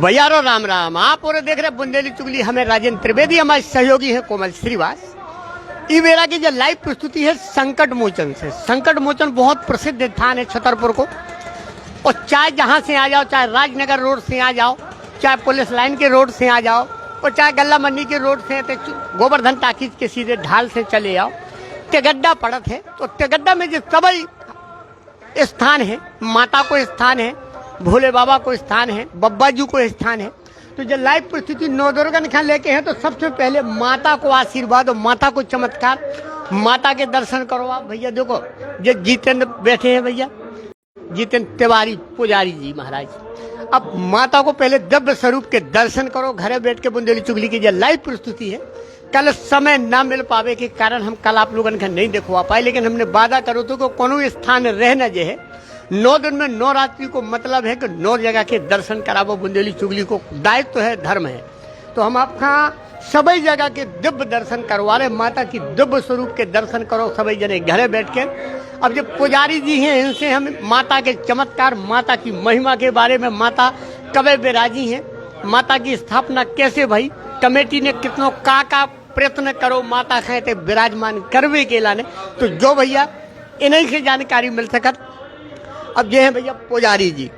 भैया रो राम राम। आप और देख रहे बुंदेली चुगली, हमें राजेंद्र त्रिवेदी हमारे सहयोगी है कोमल श्रीवास। ई बेरा की जो लाइव प्रस्तुति है संकट मोचन से। संकट मोचन बहुत प्रसिद्ध स्थान है छतरपुर को, और चाहे जहाँ से आ जाओ, चाहे राजनगर रोड से आ जाओ, चाहे पुलिस लाइन के रोड से आ जाओ, और चाहे गल्ला मंडी के रोड से गोवर्धन टाकीज के सीधे ढाल से चले आओ, तेगड्डा पड़त है। तो तेगड्डा में जो सबई स्थान है, माता को स्थान है, भोले बाबा को स्थान है, बब्बा जी को स्थान है। तो जब लाइव प्रस्तुति नवदुर्गा निखा लेके हैं तो सबसे पहले माता को आशीर्वाद और माता को चमत्कार, माता के दर्शन करो आप। भैया देखो जो जितेंद्र बैठे हैं, भैया जितेंद्र तिवारी पुजारी जी महाराज। अब माता को पहले दिव्य स्वरूप के दर्शन करो। घरे बैठ के बुंदेली चुगली की जो लाइव प्रस्तुति है, कल समय ना मिल पावे के कारण हम कल आप लोगों ने नहीं देखवा पाए, लेकिन हमने वादा करो तो कोनो स्थान रहना जो है 9 दिन में 9 रात्रि को मतलब है कि 9 जगह के दर्शन करावो। बुंदेली चुगली को दायित्व तो है, धर्म है। तो हम आपका सभी जगह के दिव्य दर्शन करवा रहे। माता की दिव्य स्वरूप के दर्शन करो सभी जने घरे बैठ के। अब जो पुजारी जी हैं इनसे हम माता के चमत्कार, माता की महिमा के बारे में, माता कबे विराजी हैं, माता की स्थापना कैसे भई, कमेटी ने कितनों का प्रयत्न करो माता कहते विराजमान करवे के लाने। तो जो भैया इन्हीं से जानकारी मिल सकत। अब ये है भैया पुजारी जी,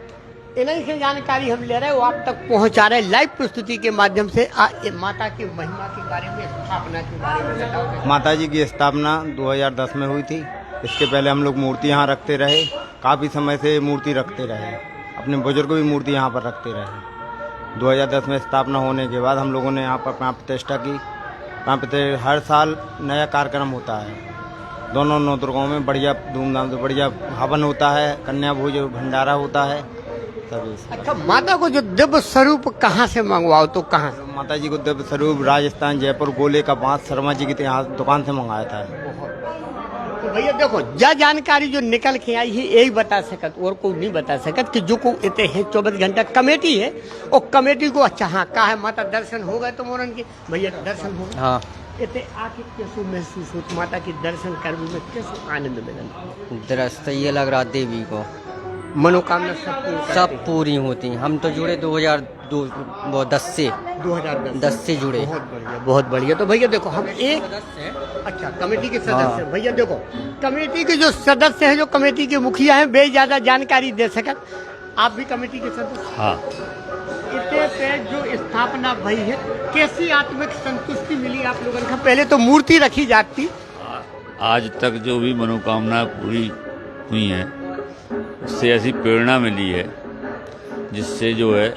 इन्हीं से जानकारी हम ले रहे हैं, वो आप तक पहुंचा रहे लाइव प्रस्तुति के माध्यम से। माता की महिमा के बारे में, स्थापना के बारे में बताओ। माता जी की स्थापना 2010 में हुई थी। इसके पहले हम लोग मूर्ति यहाँ रखते रहे, काफ़ी समय से मूर्ति रखते रहे, अपने बुजुर्ग भी मूर्ति यहाँ पर रखते रहे। 2010 में स्थापना होने के बाद हम लोगों ने यहाँ पर प्राण प्रतिष्ठा की। प्राण प्रतिष्ठा हर साल नया कार्यक्रम होता है, दोनों नवदुर्गाओं में बढ़िया धूमधाम से बढ़िया हवन होता है, कन्या भोज भंडारा होता है सभी। अच्छा, माता को जो दिव्य स्वरूप कहाँ से मंगवाओ तो कहाँ से? माता जी को दिव्य स्वरूप राजस्थान जयपुर गोले का बांस शर्मा जी की यहाँ दुकान से मंगाया था। तो भैया देखो जा जानकारी जो निकल के आई है यही बता सकत, और को नहीं बता सकत कि जो को इतने हैं 24 घंटा कमेटी है, और कमेटी को अच्छा हाँ कहा है माता दर्शन हो गए तो मोरन की भैया दर्शन हो गए। हाँ इतने आके कैसे महसूस हो माता की दर्शन करने में, कैसे आनंद मिला? दृष्टि ये लग रहा देवी को मनोकामना सब पूरी होती। हम तो जुड़े 2010 से जुड़े। बहुत बढ़िया। तो भैया देखो हम एक अच्छा कमेटी के सदस्य। भैया देखो कमेटी के जो सदस्य हैं, जो कमेटी के मुखिया हैं, वे ज्यादा जानकारी दे सकत। आप भी कमेटी के सदस्य? हाँ। इतने पे जो स्थापना भई है, कैसी आत्मिक संतुष्टि मिली आप लोगों को? पहले तो मूर्ति रखी जाती, आज तक जो भी मनोकामना पूरी हुई है उससे ऐसी प्रेरणा मिली है, जिससे जो है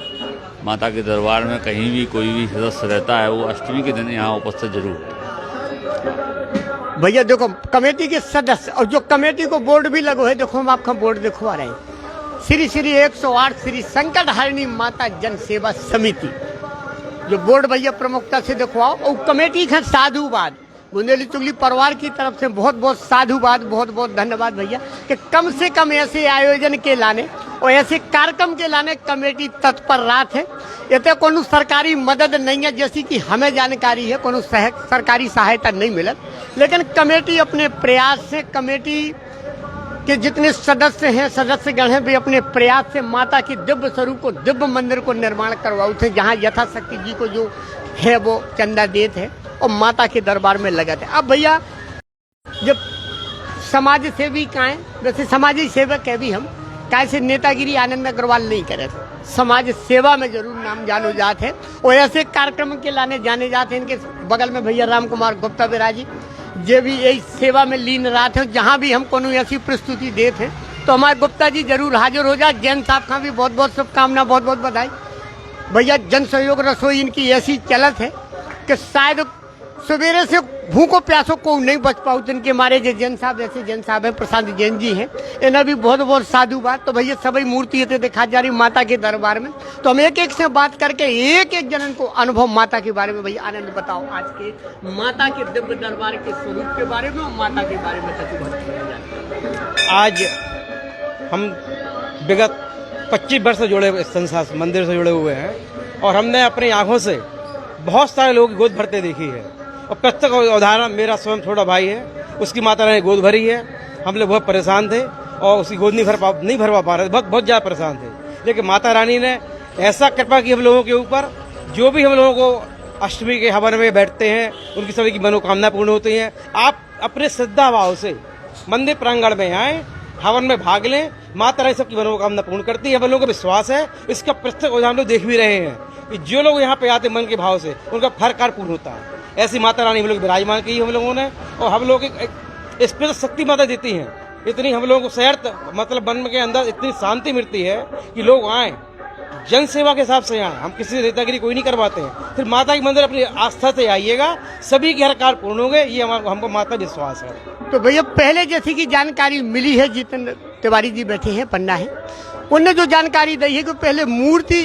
माता के दरबार में कहीं भी कोई भी सदस्य रहता है वो अष्टमी के दिन यहाँ उपस्थित जरूर होता है। भैया देखो कमेटी के सदस्य और जो कमेटी को बोर्ड भी लगो है, देखो हम आपका बोर्ड दिखवा रहे हैं, श्री श्री 108 श्री संकट हारिणी माता जन सेवा समिति, जो बोर्ड भैया प्रमुखता से दिखवाओ। और कमेटी का साधुवाद, बुंदेली चुगली परिवार की तरफ से बहुत बहुत साधुवाद, बहुत बहुत धन्यवाद भैया कि कम से कम ऐसे आयोजन के लाने और ऐसे कार्यक्रम के लाने कमेटी तत्पर रात है। ये कोनो सरकारी मदद नहीं है, जैसी कि हमें जानकारी है, कोनो सरकारी सहायता नहीं मिलत, लेकिन कमेटी अपने प्रयास से, कमेटी के जितने सदस्य हैं, सदस्यगण हैं, वे अपने प्रयास से माता की दिव्य स्वरूप को, दिव्य मंदिर को निर्माण करवाओ थे, जहाँ यथाशक्ति जी को जो है वो चंदा देते हैं और माता के दरबार में लगाते हैं। अब भैया जब समाज सेवी काएं, वैसे समाजी सेवक है भी हम, कैसे नेतागिरी आनंद अग्रवाल नहीं करे, समाज सेवा में जरूर नाम जानो जाते हैं और ऐसे कार्यक्रम के लाने जाने जाते हैं। इनके बगल में भैया राम कुमार गुप्ता विराजी, ये भी यही सेवा में लीन रात है। जहाँ भी हम कोनो ऐसी प्रस्तुति देते हैं तो हमारे गुप्ता जी जरूर हाजिर हो जाए। जैन साहब का भी बहुत बहुत शुभकामना, बहुत बहुत बधाई। भैया जन सहयोग रसोई इनकी ऐसी चलत है कि शायद सवेरे से भूखों प्यासों को नहीं बच पाओ, जिनके मारे जो जैन साहब, ऐसे जैन साहब है प्रशांत जैन जी हैं, इन्हें भी बहुत बहुत साधुवाद। तो भैया सभी मूर्ति दिखा जा रही माता के दरबार में, तो हम एक एक से बात करके एक एक जनन को अनुभव माता के बारे में। भैया आनंद बताओ आज के माता के दिव्य दरबार के स्वरूप के बारे में और माता के बारे में। आज हम विगत 25 वर्ष से जुड़े इस संसार मंदिर से जुड़े हुए हैं और हमने अपनी आंखों से बहुत सारे लोगों की गोद भरते देखी है। और प्रत्येक उदाहरण मेरा स्वयं छोटा भाई है, उसकी माता ने गोद भरी है। हम लोग बहुत परेशान थे और उसकी गोद नहीं भरवा पा रहे, बहुत ज़्यादा परेशान थे। लेकिन माता रानी ने ऐसा कृपा की हम लोगों के ऊपर, जो भी हम लोगों को अष्टमी के हवन में बैठते हैं उनकी सभी की मनोकामना पूर्ण होती है। आप अपने श्रद्धा भाव से मंदिर प्रांगण में आए, हवन में भाग लें, माता रानी सबकी मनोकामना पूर्ण करती है। हम लोगों को विश्वास है, इसका प्रत्यक्ष उदाहरण लोग देख भी रहे हैं कि जो लोग यहाँ पे आते मन के भाव से उनका हर कार्य पूर्ण होता है। ऐसी माता रानी हम लोग विराजमान की हम लोगों ने, और हम लोग इस पर शक्ति माता देती हैं। इतनी हम लोगों को शहर मतलब मन के अंदर इतनी शांति मिलती है कि लोग आए, जन सेवा के हिसाब से आए। हम किसी नेतागिरी कोई नहीं करवाते हैं। फिर माता के मंदिर अपनी आस्था से आइएगा, सभी के हर कार्य पूर्ण होंगे, ये हमको माता विश्वास है। तो भैया पहले जैसी की जानकारी मिली है, जितने तिवारी जी बैठे हैं पन्ना है, उनने जो जानकारी दी है कि पहले मूर्ति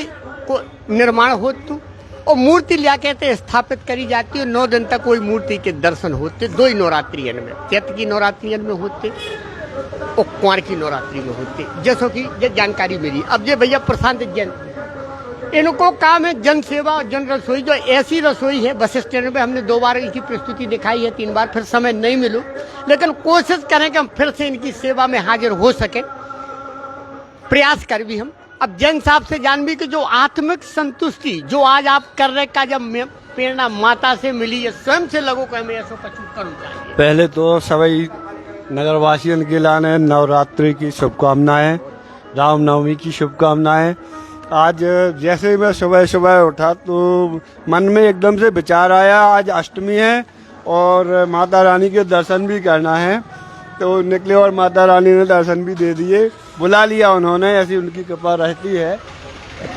को निर्माण होती और मूर्ति लिया कहते स्थापित करी जाती है। 9 दिन तक कोई मूर्ति के दर्शन होते, 2 ही नवरात्रियन में, चैत्र की नवरात्रियन में होते और कुंवर की नवरात्रि में होते, जैसो कि ये जानकारी मिली। अब ये भैया प्रशांत जैन, इनको काम है जन सेवा और जन रसोई। जो ऐसी रसोई है, बस स्टैंड पे हमने 2 बार इनकी प्रस्तुति दिखाई है, 3 बार, फिर समय नहीं मिलो, लेकिन कोशिश करें कि हम फिर से इनकी सेवा में हाजिर हो सके, प्रयास कर भी हम। अब जैन साहब से जान भी कि जो आत्मिक संतुष्टि जो आज आप कर रहे का जब प्रेरणा माता से मिली है, स्वयं से लोगों को हमें ऐसा कछु करना चाहिए। पहले तो सभी नगरवासियों के लाने नवरात्रि की शुभकामनाएं, रामनवमी की शुभकामनाएं। आज जैसे मैं सुबह सुबह उठा तो मन में एकदम से विचार आया, आज अष्टमी है और माता रानी के दर्शन भी करना है, तो निकले और माता रानी ने दर्शन भी दे दिए, बुला लिया उन्होंने, ऐसी उनकी कृपा रहती है।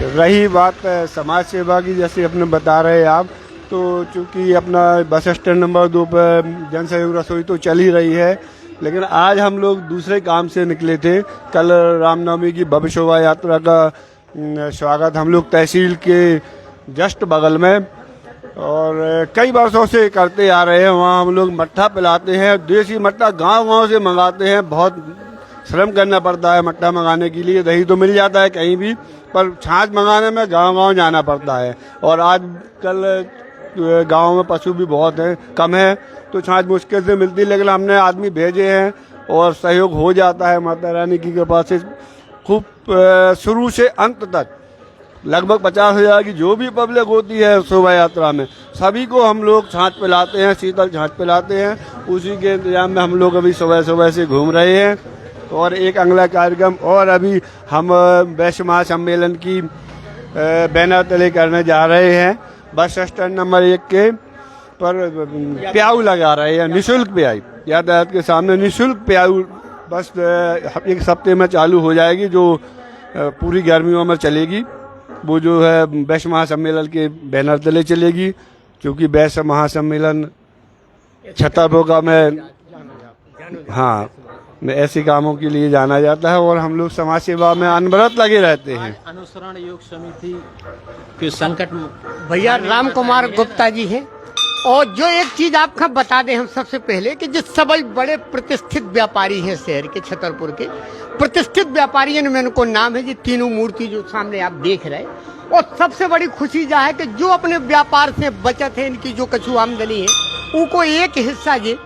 रही बात समाज सेवा की, जैसे अपने बता रहे आप, तो चूँकि अपना बस स्टैंड नंबर 2 पर जन सहयोग रसोई तो चल ही रही है, लेकिन आज हम लोग दूसरे काम से निकले थे। कल रामनवमी की भव्य शोभा यात्रा का स्वागत हम लोग तहसील के जस्ट बगल में और कई वर्षों से करते आ रहे हैं। वहाँ हम लोग मट्ठा पिलाते हैं, देसी मट्ठा गांव-गांव से मंगाते हैं। बहुत श्रम करना पड़ता है मट्ठा मंगाने के लिए, दही तो मिल जाता है कहीं भी, पर छाछ मंगाने में गांव-गांव जाना पड़ता है। और आज कल गांव में पशु भी बहुत हैं, कम है, तो छाछ मुश्किल से मिलती, लेकिन हमने आदमी भेजे हैं और सहयोग हो जाता है माता रानी की कृपा से। खूब शुरू से अंत तक लगभग 50,000 की जो भी पब्लिक होती है शोभा यात्रा में, सभी को हम लोग छाछ पिलाते हैं, शीतल छाछ पिलाते हैं। उसी के इंतजाम में हम लोग अभी सुबह सुबह से घूम रहे हैं। और एक अगला कार्यक्रम और अभी हम वैश्य महासम्मेलन की बैनर तले करने जा रहे हैं। बस स्टैंड नंबर 1 के पर प्याऊ लगा रहे हैं, निःशुल्क प्याऊ, यातायात के सामने निःशुल्क प्याऊ बस एक हफ्ते में चालू हो जाएगी, जो पूरी गर्मियों में चलेगी। वो जो है वैश्य महासम्मेलन के बैनर तले चलेगी, क्योंकि वैश्य महासम्मेलन छतरपुर में हाँ में ऐसे कामों के लिए जाना जाता है और हम लोग समाज सेवा में अनवरत लगे रहते हैं। अनुसरण योग समिति के संकट भैया राम कुमार गुप्ता जी हैं। और जो एक चीज आपका बता दें हम सबसे पहले कि जो सभी बड़े प्रतिष्ठित व्यापारी हैं शहर के, छतरपुर के प्रतिष्ठित व्यापारियों में उनको नाम है जी, तीनों मूर्ति जो सामने आप देख रहे हैं। और सबसे बड़ी खुशी यह है कि जो अपने व्यापार से बचत है, इनकी जो कछु आमदनी है, उनको एक हिस्सा ये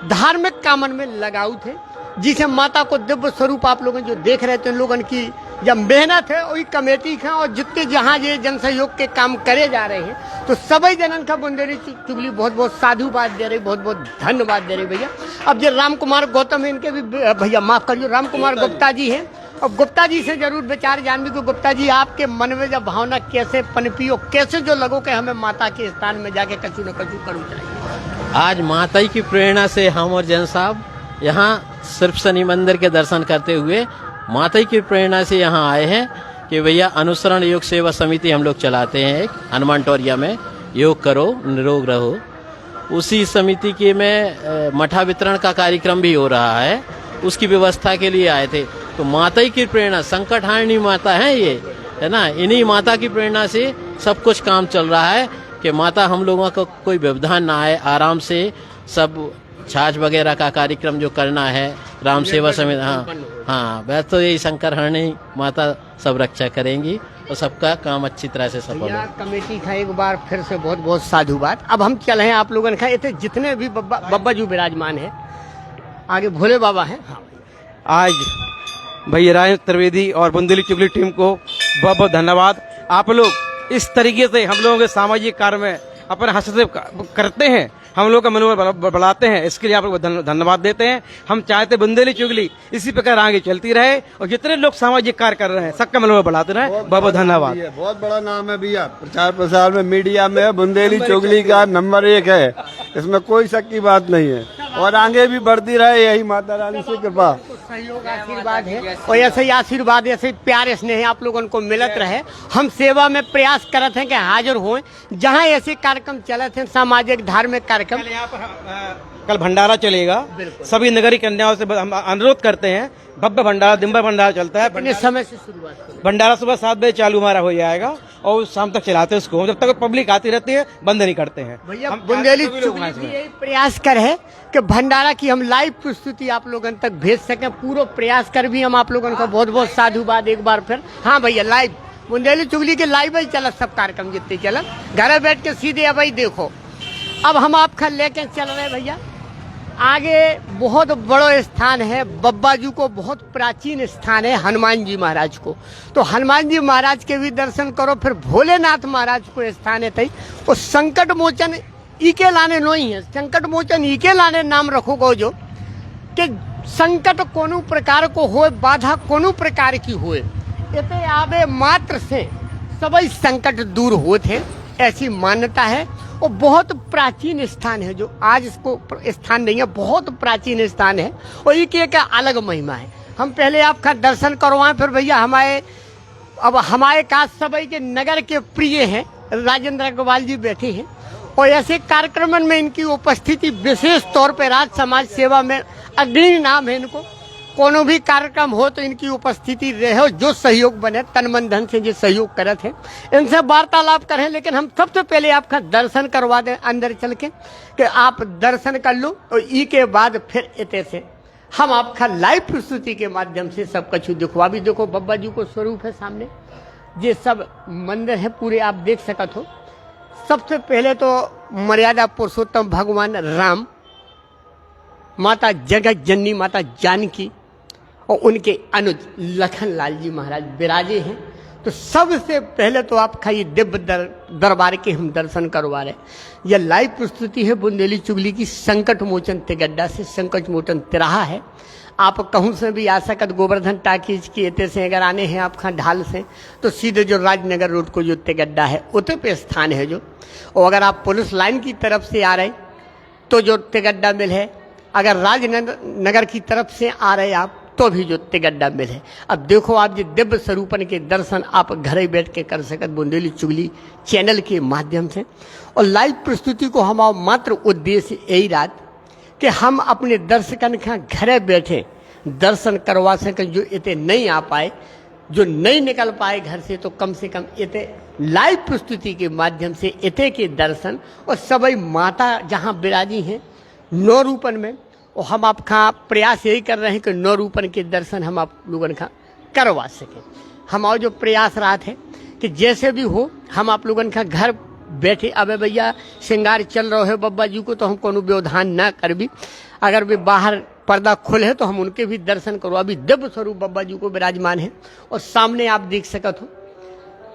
धार्मिक कामन में लगाऊ थे, जिसे माता को दिव्य स्वरूप आप लोग जो देख रहे थे, उन लोगों की जब मेहनत है वही कमेटी है। और जितने जहाँ ये जन सहयोग के काम करे जा रहे हैं, तो सभी जनन का बुंदेली चुगली बहुत बहुत साधुवाद दे रही, बहुत बहुत धन्यवाद दे रही भैया। अब ये राम कुमार गौतम है, इनके भी भैया माफ करिए, राम कुमार गुप्ता जी हैं। और गुप्ता जी से जरूर विचार जानवी को, गुप्ता जी आपके मन में जब भावना कैसे पनपी और कैसे जो लगो कि हमें माता के स्थान में जाके कछु न कछु करूँ चाहिए। आज माता की प्रेरणा से हम और जैन साहब यहाँ सिर्फ शनि मंदिर के दर्शन करते हुए माता की प्रेरणा से यहाँ आए हैं कि भैया अनुसरण योग सेवा समिति हम लोग चलाते हैं एक हनुमान टोरिया में, योग करो निरोग रहो। उसी समिति के में मठा वितरण का कार्यक्रम भी हो रहा है, उसकी व्यवस्था के लिए आए थे। तो माता की प्रेरणा, संकट हारिणी माता है ये, है ना, इन्हीं माता की प्रेरणा से सब कुछ काम चल रहा है कि माता हम लोगों को कोई व्यवधान ना आए, आराम से सब छाछ वगैरह का कार्यक्रम जो करना है, राम सेवा समिति, हाँ वैसे तो यही शंकर हरणी माता सब रक्षा करेंगी और सबका काम अच्छी तरह से सफल हो। कमेटी का एक बार फिर से बहुत बहुत साधुवाद। अब हम चले हैं आप लोगों ने कहा जितने भी बब्बा जी विराजमान है, आगे भोले बाबा हैं। आज भैया राजेंद्र त्रिवेदी और बुंदेली चुगली टीम को बहुत बहुत धन्यवाद। आप लोग इस तरीके से हम लोगों के सामाजिक कार्य में अपने हस्तक्षेप करते हैं, हम लोग का मनोबल बढ़ाते हैं, इसके लिए आप लोग धन्यवाद देते हैं। हम चाहते बुंदेली चुगली इसी प्रकार आगे चलती रहे और जितने लोग सामाजिक कार्य कर रहे हैं सबका मनोबल बढ़ाते रहे। बहुत बहुत धन्यवाद। बहुत बड़ा नाम है भैया, प्रचार प्रसार में मीडिया में बुंदेली चुगली का नंबर 1 है, इसमें कोई शक की बात नहीं है और आगे भी बढ़ती रहे, यही माता रानी से कृपा सहयोग आशीर्वाद है और ऐसे ही आशीर्वाद ऐसे ही प्यार स्नेह आप लोगों को मिलत रहे। हम सेवा में प्रयास करते हैं कि हाजिर हों जहां ऐसे कार्यक्रम चलते हैं, सामाजिक धार्मिक कार्यक्रम। कल भंडारा चलेगा, सभी नगरी कन्याओं से हम अनुरोध करते हैं, भव्य भंडारा दिन भर भंडारा चलता है। कितने समय से शुरुआत करें? भंडारा सुबह 7 बजे चालू हमारा हो जाएगा और शाम तक चलाते हैं उसको, जब तक पब्लिक आती रहती है बंद नहीं करते हैं। भैया बुंदेली चुगली भी यही प्रयास कर है कि भंडारा की हम लाइव प्रस्तुति आप लोगों तक भेज सकें, पूरा प्रयास कर भी हम आप लोगों का बहुत बहुत साधुवाद एक बार फिर। हाँ भैया, लाइव बुंदेली चुगली के लाइव ही चलत सब कार्यक्रम जितने चलत, घर बैठ के सीधे अब देखो। अब हम आपका लेके चल रहे भैया आगे, बहुत बड़ो स्थान है बब्बाजू को, बहुत प्राचीन स्थान है हनुमान जी महाराज को। तो हनुमान जी महाराज के भी दर्शन करो, फिर भोलेनाथ महाराज को स्थान है तई और संकट मोचन इके लाने नहीं है, संकट मोचन इके लाने नाम रखोगो जो कि संकट कोनो प्रकार को होए, बाधा कोनो प्रकार की होए, इते आवे मात्र से सभी संकट दूर होते, ऐसी मान्यता है। और बहुत प्राचीन स्थान है जो आज इसको स्थान नहीं है, बहुत प्राचीन स्थान है और एक एक अलग महिमा है। हम पहले आपका दर्शन करवाएं, फिर भैया हमारे काश सभी के नगर के प्रिय हैं राजेंद्र अग्रवाल जी बैठे हैं और ऐसे कार्यक्रम में इनकी उपस्थिति विशेष तौर पर राज समाज सेवा में अग्रणी नाम है इनको। कोनो भी कार्यक्रम हो तो इनकी उपस्थिति रहे, जो सहयोग बने तन मन धन से जो सहयोग करते हैं इनसे वार्तालाप करें। लेकिन हम सबसे पहले आपका दर्शन करवा दें अंदर चल के कि आप दर्शन कर लो और ई के बाद फिर इतने से हम आपका लाइव प्रस्तुति के माध्यम से सब कुछ दिखवा भी। देखो बब्बा जी को स्वरूप है सामने, ये सब मंदिर है पूरे आप देख सकत हो। सबसे पहले तो मर्यादा पुरुषोत्तम भगवान राम, माता जगत जननी माता जानकी और उनके अनुज लखन लाल जी महाराज विराजे हैं। तो सबसे पहले तो आपका ये दिव्य दरबार के हम दर्शन करवा रहे। यह लाइव प्रस्तुति है बुंदेली चुगली की संकट मोचन तिगड्डा से, संकट मोचन तिराहा है। आप कहूँ से भी आ सकत, गोवर्धन टाकीज की एते से अगर आने हैं आपका ढाल से तो सीधे जो राजनगर रोड को जो तिगड्डा है उते पे स्थान है जो। और अगर आप पुलिस लाइन की तरफ से आ रहे तो जो तिगड्डा मिल है, अगर राजनगर की तरफ से आ रहे आप तो भी जो तिगड्डा मिल है। अब देखो आप जो दिव्य स्वरूपन के दर्शन आप घर ही बैठ के कर सकत बुंदेली चुगली चैनल के माध्यम से। और लाइव प्रस्तुति को हमारा मात्र उद्देश्य यही रहा कि हम अपने दर्शकन का घर बैठे दर्शन करवा सकें। जो इतने नहीं आ पाए, जो नहीं निकल पाए घर से, तो कम से कम इतने लाइव प्रस्तुति के माध्यम से इतने के दर्शन और सभी माता जहाँ विराजी हैं 9 रूपन में, और हम आपका प्रयास यही कर रहे हैं कि 9 रूपन के दर्शन हम आप लोगों का करवा सकें। हमारा जो प्रयास रहा है कि जैसे भी हो हम आप लोगों का घर बैठे। अबे भैया श्रृंगार चल रहे है बब्बा जी को तो हम कोनो व्यवधान ना कर भी, अगर भी बाहर पर्दा खुले है तो हम उनके भी दर्शन करो। अभी दिव्य स्वरूप बब्बा जी को विराजमान है और सामने आप देख सकत हो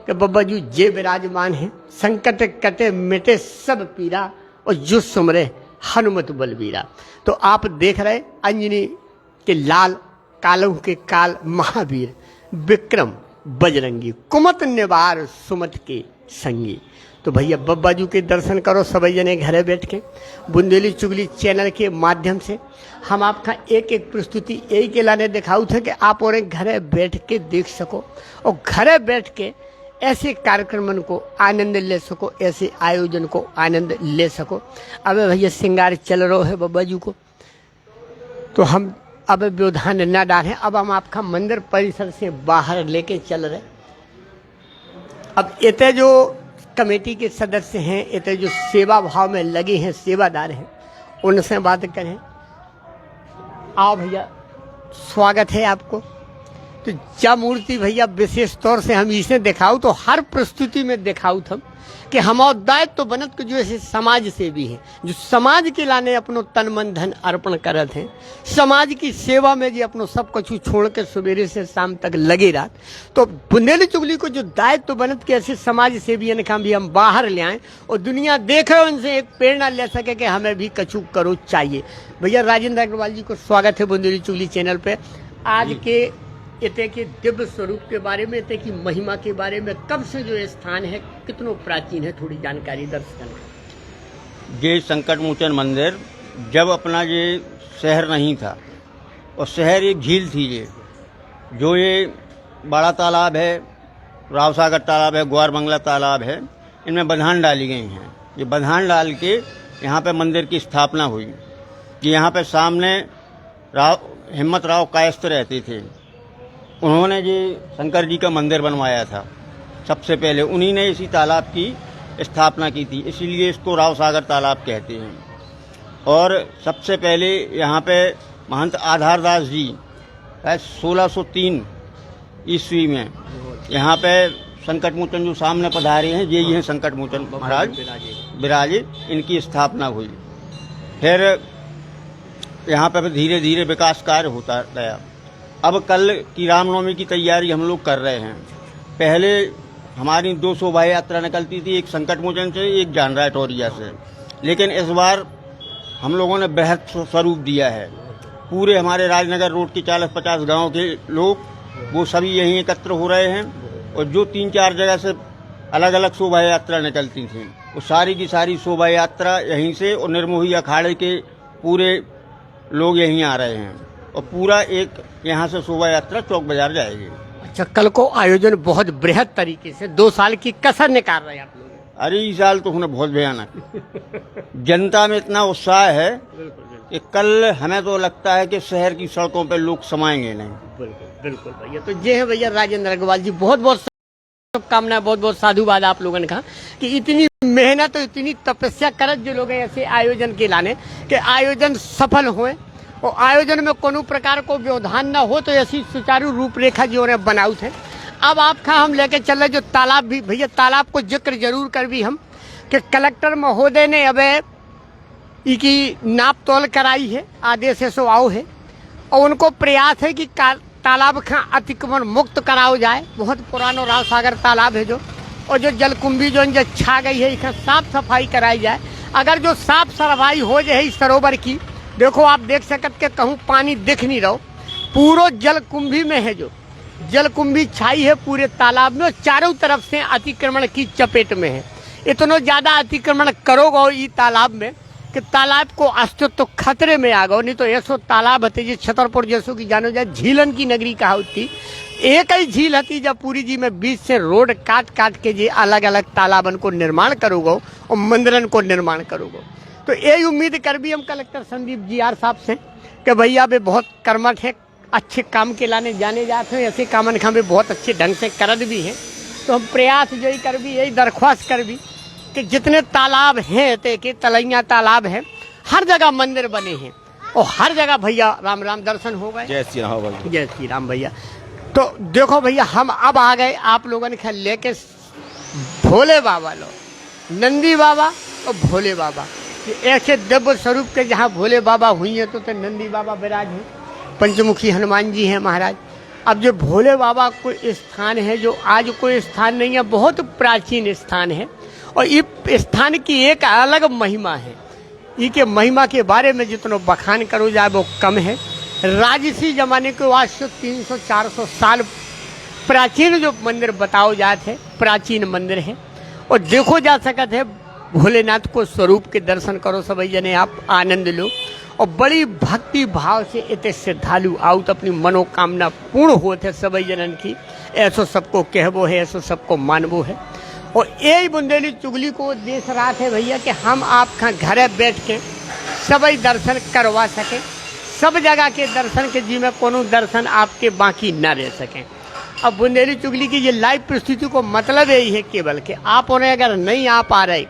कि बब्बा जी जे विराजमान है। संकट कटे मिटे सब पीरा और जो सुमरे हनुमत बलबीरा। तो आप देख रहे अंजनी के लाल, कालू के काल महावीर, विक्रम बजरंगी, कुमत निवार सुमत के संगी। तो भैया बब्बा जी के दर्शन करो सभी जने घरे बैठ के। बुंदेली चुगली चैनल के माध्यम से हम आपका एक एक प्रस्तुति यही के लाने दिखाऊ थे कि आप और एक घरे बैठ के देख सको और घरे बैठ के ऐसे कार्यक्रमों को आनंद ले सको, ऐसे आयोजन को आनंद ले सको। अब भैया श्रृंगार चल रहा है बब्बा जी को, तो हम अब व्यवधान न डालें। अब हम आपका मंदिर परिसर से बाहर लेके चल रहे। अब इतने जो कमेटी के सदस्य हैं, इतने जो सेवा भाव में लगे हैं, सेवादार हैं, उनसे बात करें। आओ भैया, स्वागत है आपको। तो तो जा मूर्ति भैया विशेष तौर से हम इसे दिखाऊ तो हर प्रस्तुति में दिखाऊ थम कि हमारा दायित्व तो बनत के जो ऐसे समाज सेवी हैं, जो समाज के लाने अपनो तन मन धन अर्पण करत हैं, समाज की सेवा में जी अपनो सब कुछ छोड़ के सवेरे से शाम तक लगे रात। तो बुंदेली चुगली को जो दायित्व तो बनत के ऐसे समाज सेवी का भी हम बाहर ले आए और दुनिया देखे उनसे एक प्रेरणा ले सके कि हमें भी कछु करो चाहिए। भैया राजेंद्र अग्रवाल जी को स्वागत है बुंदेली चुगली चैनल पे। आज के इते के दिव्य स्वरूप के बारे में, इते की महिमा के बारे में, कब से जो स्थान है कितनो प्राचीन है, थोड़ी जानकारी दर्शकों। ये संकट मोचन मंदिर जब अपना ये शहर नहीं था और शहर एक झील थी, ये जो ये बड़ा तालाब है, राव सागर तालाब है, ग्वार बंगला तालाब है, इनमें बंधान डाली गई हैं। ये बंधान डाल के यहाँ पे मंदिर की स्थापना हुई कि यहाँ पे सामने हिम्मत राव कायस्थ रहते थे, उन्होंने ये शंकर जी का मंदिर बनवाया था सबसे पहले, उन्हीं ने इसी तालाब की स्थापना की थी, इसीलिए इसको राव सागर तालाब कहते हैं। और सबसे पहले यहाँ पे महंत आधारदास जी 1603 ईस्वी में यहाँ पे संकट मोचन जो सामने पधारे हैं, यही हैं संकट मोचन महाराज विराजे, इनकी स्थापना हुई। फिर यहाँ पे धीरे धीरे विकास कार्य होता गया। अब कल की रामनवमी की तैयारी हम लोग कर रहे हैं। पहले हमारी 2 शोभा यात्रा निकलती थी, एक संकट मोचन से, एक जानरा टोरिया से, लेकिन इस बार हम लोगों ने बृहद स्वरूप दिया है। पूरे हमारे राजनगर रोड के 40-50 गांव के लोग वो सभी यहीं एकत्र हो रहे हैं और जो 3-4 जगह से अलग अलग शोभा यात्रा निकलती थी वो सारी की सारी शोभा यात्रा यहीं से और निर्मोही अखाड़े के पूरे लोग यहीं आ रहे हैं और पूरा एक यहाँ से शोभा यात्रा चौक बाजार जाएगी। अच्छा, कल को आयोजन बहुत बृहद तरीके से 2 साल की कसर निकाल रहे हैं आप लोग। अरे इस साल तो उन्हें बहुत भयानक जनता में इतना उत्साह है कि कल हमें तो लगता है कि शहर की सड़कों पे लोग समाएंगे नहीं। बिल्कुल भैया। तो ये है भैया राजेंद्र अग्रवाल जी, बहुत बहुत शुभकामनाएं, बहुत बहुत साधुवाद आप लोगों ने कहा कि इतनी मेहनत और इतनी तपस्या करत जो लोग हैं ऐसे आयोजन के लाने कि आयोजन सफल हुए और आयोजन में कोनो प्रकार को व्यवधान न हो, तो ऐसी सुचारू रूपरेखा जो उन्हें बनाऊ थे। अब आपका हम लेके चल रहे जो तालाब भी भैया, तालाब को जिक्र जरूर कर भी हम कि कलेक्टर महोदय ने अब इसकी नाप तोल कराई है, आदेश सो आओ है और उनको प्रयास है कि तालाब का अतिक्रमण मुक्त कराओ जाए। बहुत पुरानो राव सागर तालाब है जो, और जो जलकुंभी जो छा गई है इसका साफ सफाई कराई जाए। अगर जो साफ सफाई हो जाए इस सरोवर की, देखो आप देख सकते कि कहूँ पानी दिख नहीं रहो, पूरा जलकुंभी में है, जो जलकुंभी छाई है पूरे तालाब में और चारों तरफ से अतिक्रमण की चपेट में है। इतना ज्यादा अतिक्रमण करोगे ये तालाब में कि तालाब को अस्तित्व तो खतरे में आ गो। नहीं तो ऐसो तालाब हते जी छतरपुर जैसो की जानो जाए झीलन की नगरी कहा होती, एक ही झील हती जब पूरी जी में बीच से रोड काट काट के जी अलग अलग तालाबन को निर्माण करोगे और मंदिरन को निर्माण करोगे। तो यही उम्मीद कर भी हम कलेक्टर संदीप जी आर साहब से कि भैया वे बहुत कर्मठ है, अच्छे काम के लाने जाने जाते हैं, ऐसे कामन खां भी बहुत अच्छे ढंग से करद भी हैं। तो हम प्रयास यही कर भी, यही दरख्वास्त कर भी कि जितने तालाब हैं के तलैया तालाब हैं, हर जगह मंदिर बने हैं और हर जगह भैया राम राम दर्शन हो गए। जय श्री राम भैया। जय श्री राम भैया। तो देखो भैया हम अब आ गए आप लोगों ने लेके भोले बाबा लो, नंदी बाबा और भोले बाबा, ऐसे दिव्य स्वरूप के जहाँ भोले बाबा हुई है तो नंदी बाबा विराज हैं, पंचमुखी हनुमान जी हैं महाराज। अब जो भोले बाबा को स्थान है जो आज कोई स्थान नहीं है, बहुत प्राचीन स्थान है और इस स्थान की एक अलग महिमा है। इसके महिमा के बारे में जितना बखान करो जाए वो कम है। राजसी जमाने के आज से 300-400 साल प्राचीन जो मंदिर बताओ जाते हैं, प्राचीन मंदिर है और देखो जा सकते है भोलेनाथ को स्वरूप के दर्शन करो सभी जने, आप आनंद लो और बड़ी भक्ति भाव से इतने श्रद्धालु आओ तो अपनी मनोकामना पूर्ण होते सभी जनन की। ऐसो सबको कहबो है, ऐसो सबको मानबो है और यही बुंदेली चुगली को देश रात है भैया कि हम आपका घरे बैठ के सभी दर्शन करवा सकें, सब जगह के दर्शन के जी में कोनो दर्शन आपके बाकी न रह सकें। अब बुंदेली चुगली की ये लाइव प्रस्तुति को मतलब यही है केवल कि आप उन्हें अगर नहीं आ पा रहे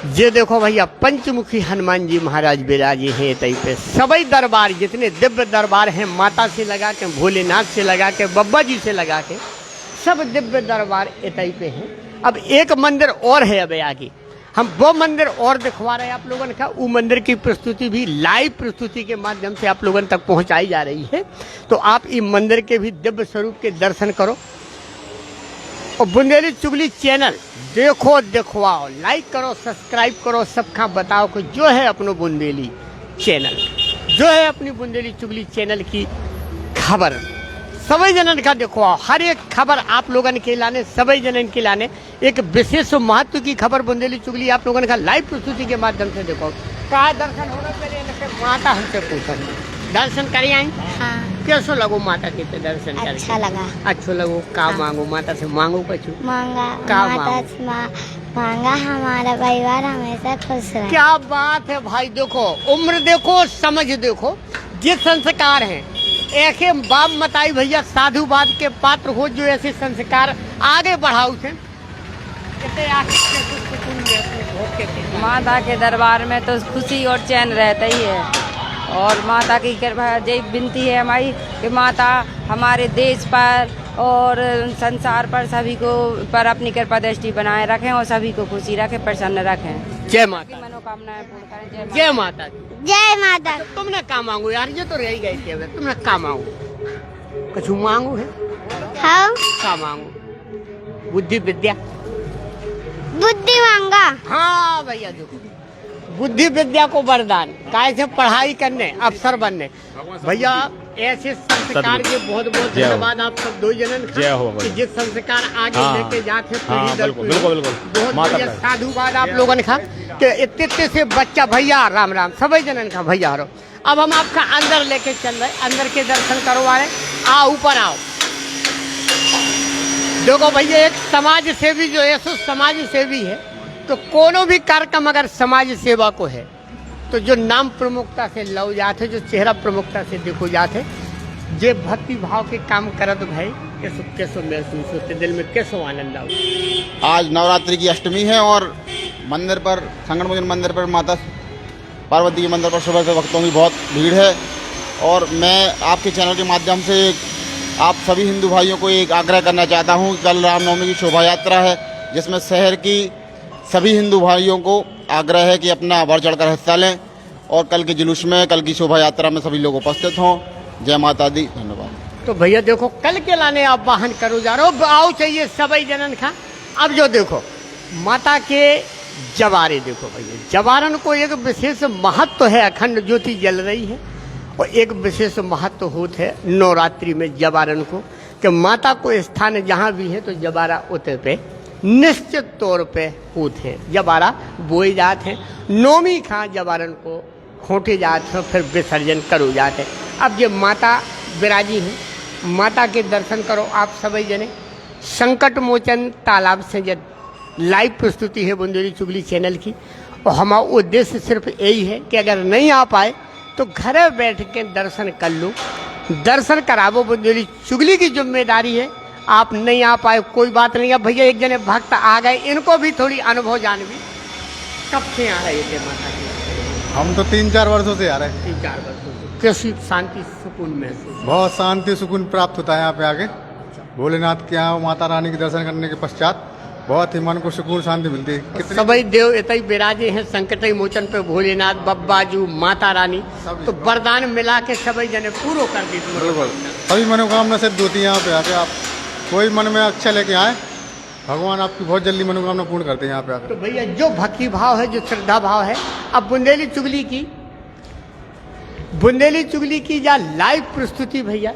ये देखो भैया पंचमुखी हनुमान जी महाराज विराजे हैं तई पे। सभी दरबार जितने दिव्य दरबार हैं, माता से लगा के, भोलेनाथ से लगा के, बब्बा जी से लगा के, सब दिव्य दरबार इतई पे हैं। अब एक मंदिर और है, अब आगे हम वो मंदिर और दिखवा रहे हैं आप लोगों का। वो मंदिर की प्रस्तुति भी लाइव प्रस्तुति के माध्यम से आप लोगों तक पहुंचाई जा रही है। तो आप इस मंदिर के भी दिव्य स्वरूप के दर्शन करो और बुंदेली चुगली चैनल देखो, दिखवाओ, लाइक करो, सब्सक्राइब करो, सबका बताओ कि जो है अपनो बुंदेली चैनल, जो है अपनी बुंदेली चुगली चैनल की खबर सभी जनन का दिखवाओ। हर एक खबर आप लोगों के लाने, सभी जनन के लाने एक विशेष महत्व की खबर बुंदेली चुगली आप लोगों का लाइव प्रस्तुति के माध्यम से देखो। कहा दर्शन होना पहले माता हमसे पूछो, दर्शन करिए आई? हाँ। कैसो लगो माता के दर्शन करके? अच्छा लगा। अच्छो लगो। का मांगो माता से? मांगो कछु मांगा का माता से मांगा हमारा परिवार हमेशा खुश रहे। क्या बात है भाई। देखो उम्र देखो, समझ देखो, ये संस्कार हैं। ऐसे बाप मताई भैया साधुवाद के पात्र हो जो ऐसे संस्कार आगे बढ़ाओ थे। माता के दरबार में तो खुशी और चैन रहता ही है। और माता की कृपा यही विनती है हमारी कि माता हमारे देश पर और संसार पर सभी को पर अपनी कृपा दृष्टि बनाए रखें और सभी को खुशी रखें, प्रसन्न रखें। जय माता। मनोकामनाएं पूर्ण करें। जय माता। जय माता। तुमने का मांगो यार, ये तो रह गए थे। तुमने का मांगो? कछु मांगो है? हाँ। का मांगो? बुद्धि विद्या। बुद्धि मांगा। हाँ भैया देखो, बुद्धि विद्या को वरदान, कैसे पढ़ाई करने, अफसर बनने। भैया ऐसे संस्कार के बहुत बहुत धन्यवाद आप सब दो जनन का, जिस संस्कार आगे लेके जाते बहुत बढ़िया साधुवाद आप लोगों ने कहा कि इतने से बच्चा। भैया राम राम सभी जनन का भैया रो। अब हम आपका अंदर लेके चल रहे, अंदर के दर्शन करवा रहे। आओ ऊपर आओ। देखो भैया एक समाज सेवी जो है सो समाज सेवी है। तो कोनो भी कार्यक्रम अगर समाज सेवा को है तो जो नाम प्रमुखता से लो जाते, जो चेहरा प्रमुखता से देखो जाते, जे भक्ति भाव के काम करत भाई कैसो महसूस होते, दिल में कैसो आनंद आओ। आज नवरात्रि की अष्टमी है और मंदिर पर, संकट मोचन मंदिर पर माता पार्वती के मंदिर पर सुबह से भक्तों की बहुत भीड़ है। और मैं आपके चैनल के माध्यम से आप सभी हिंदू भाइयों को एक आग्रह करना चाहता हूँ। कल रामनवमी की शोभा यात्रा है, जिसमें शहर की सभी हिंदू भाइयों को आग्रह है कि अपना बढ़ चढ़कर हिस्सा लें और कल के जुलूस में, कल की शोभा यात्रा में सभी लोग उपस्थित हों। जय माता दी। धन्यवाद। तो भैया देखो कल के लाने आप वाहन करो जा रहे हो, आओ चाहिए सभी जनन का। अब जो देखो माता के जवारे देखो भैया, जवारन को एक विशेष महत्व है। अखंड ज्योति जल रही है और एक विशेष महत्व होता है नवरात्रि में जवारन को, कि माता को स्थान जहाँ भी है तो जवारा उतर पे निश्चित तौर पे होते हैं। जवारा बोए जाते हैं, नौमी खा जवारन को खोटे जाते हैं, फिर विसर्जन करो जाते हैं। अब ये माता विराजी हैं, माता के दर्शन करो आप सभी जने। संकट मोचन तालाब से जब लाइव प्रस्तुति है बुंदेली चुगली चैनल की, और हमारा उद्देश्य सिर्फ यही है कि अगर नहीं आ पाए तो घर बैठ के दर्शन कर लो, दर्शन करावो। बुंदेली चुगली की जिम्मेदारी है। आप नहीं आ पाए कोई बात नहीं। अब भैया एक जने भक्त आ गए, इनको भी थोड़ी अनुभव जानवी। कब से आ रहे थे माता जी? हम तो 3-4 वर्षों से आ रहे हैं। 3-4 वर्षों से। कैसी शांति सुकून महसूस? बहुत शांति सुकून प्राप्त होता है यहाँ पे आके। भोलेनाथ के यहाँ माता रानी के दर्शन करने के पश्चात बहुत ही मन को सुकून शांति मिलती है। सभी देव इतई विराजे हैं संकट मोचन पे, भोलेनाथ, बब्बाजू, माता रानी। तो वरदान मिला के सभी जने पूरो कर दी। सभी मनोकामना सिद्ध होती है यहाँ पे आके। आप कोई मन में अच्छा लेके आए, भगवान आपकी बहुत जल्दी मनोकामना पूर्ण करते हैं यहाँ पे आकर। तो भैया जो भक्ति भाव है, जो श्रद्धा भाव है, अब बुंदेली चुगली की जा लाइव प्रस्तुति भैया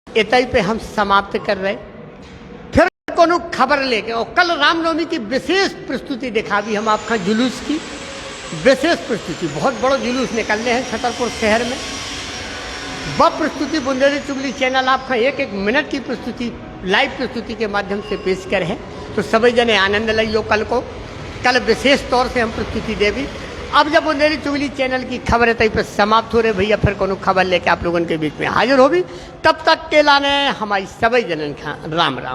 इतई पे हम समाप्त कर रहे। फिर कोनो खबर लेके, और कल रामनवमी की विशेष प्रस्तुति दिखा भी हम आपका, जुलूस की विशेष प्रस्तुति। बहुत बड़ा जुलूस निकलने हैं छतरपुर शहर में। वह प्रस्तुति बुंदेली चुगली चैनल आपका एक एक मिनट की प्रस्तुति लाइव प्रस्तुति के माध्यम से पेश कर है। तो सभी जने आनंद लियो। कल विशेष तौर से हम प्रस्तुति देवी। अब जब बुंदेली चुगली चैनल की खबर है तई पर समाप्त हो रहे भैया, फिर कोनो खबर लेके आप लोगों के बीच में हाजिर होगी। तब तक के लाने हमारी सभी जनन का राम राम।